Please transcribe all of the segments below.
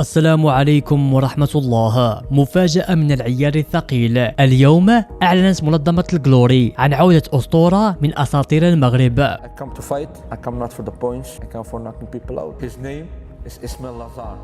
السلام عليكم ورحمة الله. مفاجأة من العيار الثقيل. اليوم أعلنت منظمة الغلوري عن عودة أسطورة من أساطير المغرب. I come to fight. I come not for the points. I come for knocking people out. His name is لزعر.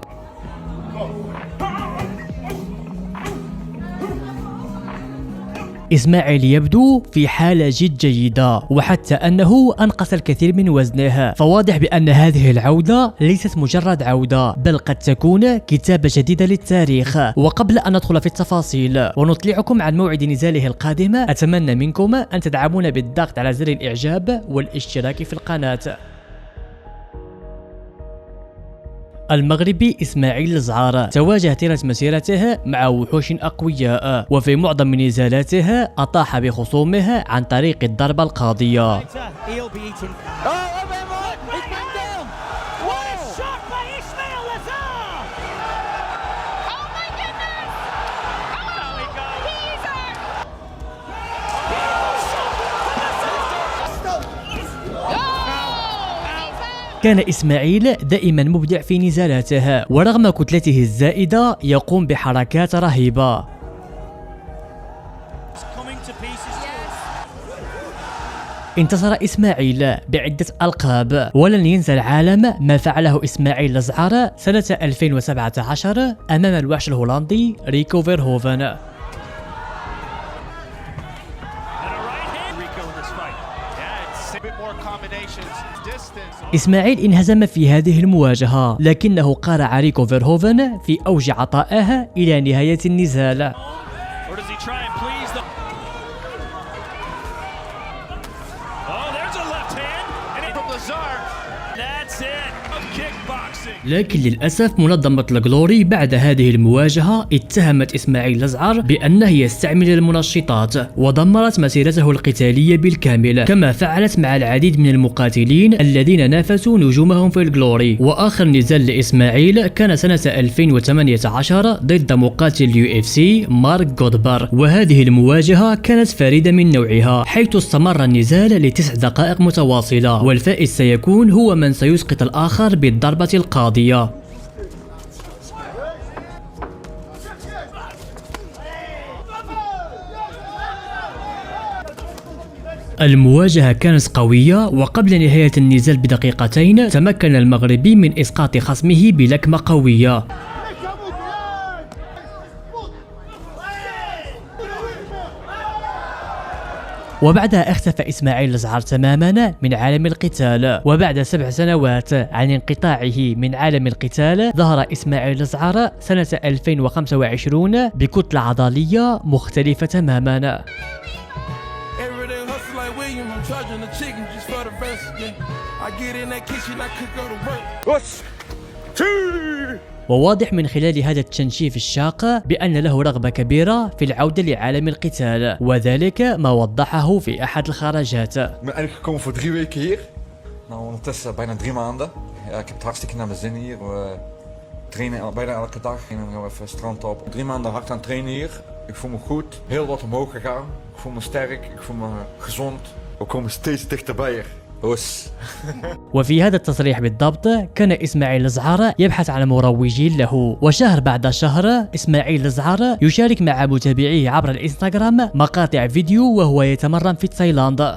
اسماعير يبدو في حالة جد جيدة، وحتى أنه أنقص الكثير من وزنه، فواضح بأن هذه العودة ليست مجرد عودة، بل قد تكون كتابة جديدة للتاريخ. وقبل أن ندخل في التفاصيل ونطلعكم عن موعد نزاله القادم، أتمنى منكم أن تدعمونا بالضغط على زر الإعجاب والاشتراك في القناة. المغربي اسماعير لزعر تواجه طيلة مسيرته مع وحوش أقوياء، وفي معظم نزالاته أطاح بخصومه عن طريق الضربة القاضية. كان اسماعير دائما مبدع في نزالاته، ورغم كتلته الزائدة يقوم بحركات رهيبة. انتصر اسماعير بعدة ألقاب، ولن ينسى العالم ما فعله اسماعير لزعر سنة 2017 أمام الوحش الهولندي ريكو فيرهوفن. اسماعير انهزم في هذه المواجهة، لكنه قارع ريكو فيرهوفن في أوج عطائه إلى نهاية النزال. لكن للأسف منظمة الغلوري بعد هذه المواجهة اتهمت اسماعير لزعر بأنه يستعمل المنشطات، ودمرت مسيرته القتالية بالكامل، كما فعلت مع العديد من المقاتلين الذين نافسوا نجومهم في الغلوري. وآخر نزال لإسماعير كان سنة 2018 ضد مقاتل UFC مارك غودبر، وهذه المواجهة كانت فريدة من نوعها، حيث استمر النزال ل9 دقائق متواصلة، والفائز سيكون هو من سيسقط الآخر بالضربة القاضية. المواجهة كانت قوية، وقبل نهاية النزال بدقيقتين تمكن المغربي من إسقاط خصمه بلكمة قوية. وبعدها اختفى اسماعير لزعر تماما من عالم القتال، وبعد 7 سنوات عن انقطاعه من عالم القتال ظهر اسماعير لزعر سنة 2025 بكتلة عضلية مختلفة تماما. وواضح من خلال هذا التنشيف الشاق بأن له رغبة كبيرة في العودة لعالم القتال، وذلك ما وضحه في أحد الخرجات. Ik ben eigenlijk gekomen voor 3 weken hier. Nou, ondertussen bijna 3 maanden. Ja, ik heb het hartstikke naar mijn zin hier. We trainen bijna elke dag en dan gaan we even strand op. 3 maanden hard aan het trainen hier. Ik voel me goed. Heel wat omhoog gegaan. Ik voel me sterk. Ik voel me gezond. We komen steeds dichterbij hier. وفي هذا التصريح بالضبط كان اسماعير لزعر يبحث عن مروجين له، وشهر بعد شهر اسماعير لزعر يشارك مع متابعيه عبر الانستغرام مقاطع فيديو وهو يتمرن في تايلاند.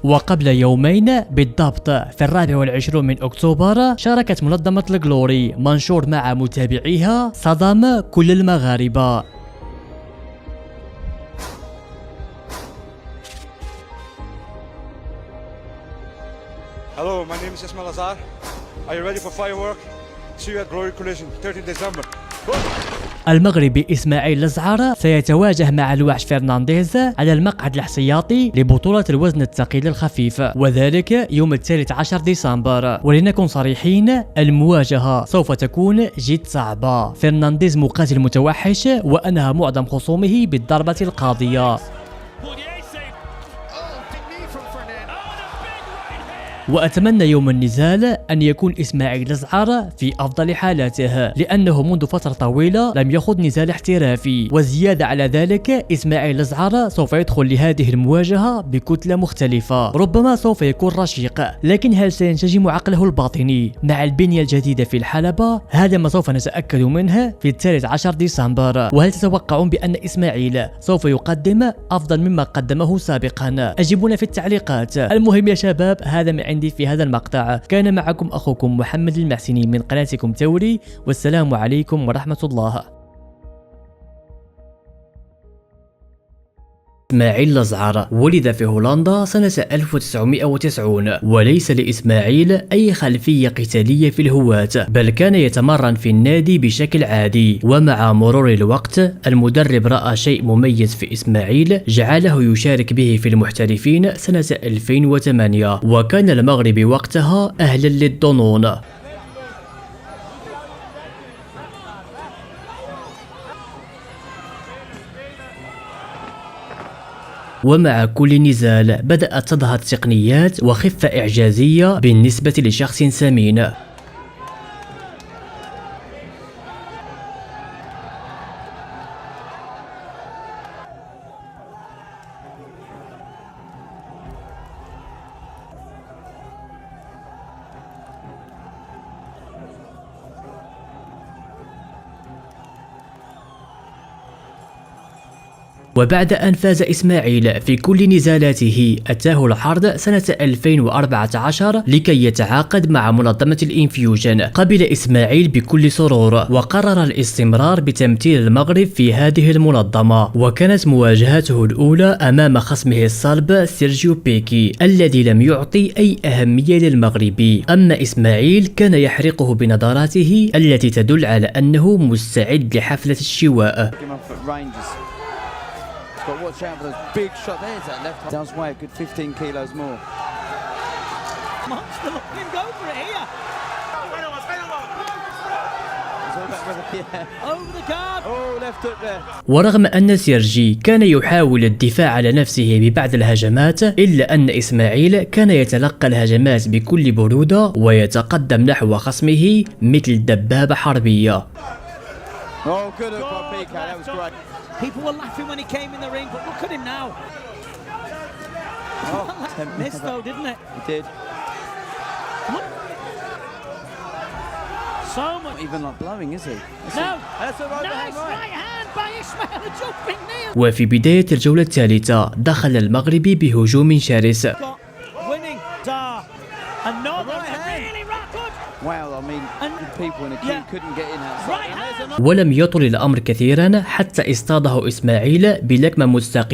وقبل يومين بالضبط في 24 من أكتوبر شاركت منظمة الغلوري منشور مع متابعيها صدم كل المغاربة. Hello, my name is اسماعير لزعر. Are you ready for firework? See you at Glory Collision 13 December. المغربي اسماعير لزعر سيتواجه مع الوحش فرنانديز على المقعد الاحتياطي لبطولة الوزن الثقيل الخفيف، وذلك يوم 13 ديسمبر. ولنكن صريحين، المواجهة سوف تكون جد صعبة. فرنانديز مقاتل متوحش، وأنهى معظم خصومه بالضربة القاضية. وأتمنى يوم النزال أن يكون اسماعيل لزعر في أفضل حالاته، لأنه منذ فترة طويلة لم يخوض نزال احترافي. وزيادة على ذلك اسماعيل لزعر سوف يدخل لهذه المواجهة بكتلة مختلفة، ربما سوف يكون رشيق، لكن هل سينسجم عقله الباطني مع البنية الجديدة في الحلبة؟ هذا ما سوف نتأكد منه في 13 ديسمبر. وهل تتوقعون بأن اسماعيل سوف يقدم أفضل مما قدمه سابقا؟ أجيبونا في التعليقات. المهم يا شباب، هذا ما عندي في هذا المقطع. كان معكم أخوكم محمد المحسني من قناتكم توري، والسلام عليكم ورحمة الله. اسماعيل لزعر ولد في هولندا سنة 1990، وليس لإسماعيل أي خلفية قتالية في الهواة، بل كان يتمرن في النادي بشكل عادي. ومع مرور الوقت المدرب رأى شيء مميز في إسماعيل جعله يشارك به في المحترفين سنة 2008، وكان المغربي وقتها أهلا للظنون. ومع كل نزال بدأت تظهر تقنيات وخفة إعجازية بالنسبة لشخص سمين. وبعد أن فاز إسماعيل في كل نزالاته أتاه العرض سنة 2014 لكي يتعاقد مع منظمة الإنفيوجن. قبل إسماعيل بكل سرور وقرر الاستمرار بتمثيل المغرب في هذه المنظمة، وكانت مواجهته الأولى أمام خصمه الصلب سيرجيو بيكي الذي لم يعطي أي أهمية للمغربي. أما إسماعيل كان يحرقه بنظراته التي تدل على أنه مستعد لحفلة الشواء. But watch out for those big shot. There's that left. Does weigh a good 15 kilos more. Monster, look him go for it here. It's all about whether, yeah. Over the guard. Oh, left hook there. ورغم أن سيرجي كان يحاول الدفاع على نفسه ببعض الهجمات، إلا أن إسماعيل كان يتلقى الهجمات بكل برودة ويتقدم نحو خصمه مثل دبابة حربية. Oh, good hook by Pico. That was great. People were laughing when he came in the ring, but look at him now. Oh, That missed though, didn't it? He did. So much. Not even like blowing, is he? No. That's a right Nice hand, right hand by Ismail, a jumping knee. وفي بداية الجولة الثالثة دخل المغربي بهجوم شرس. Winning. Another really good. Wow, I mean, people in the queue couldn't get in outside. Right hand. ولم يطل الأمر كثيرا حتى اصطاده إسماعيل بلكمة مستقيمة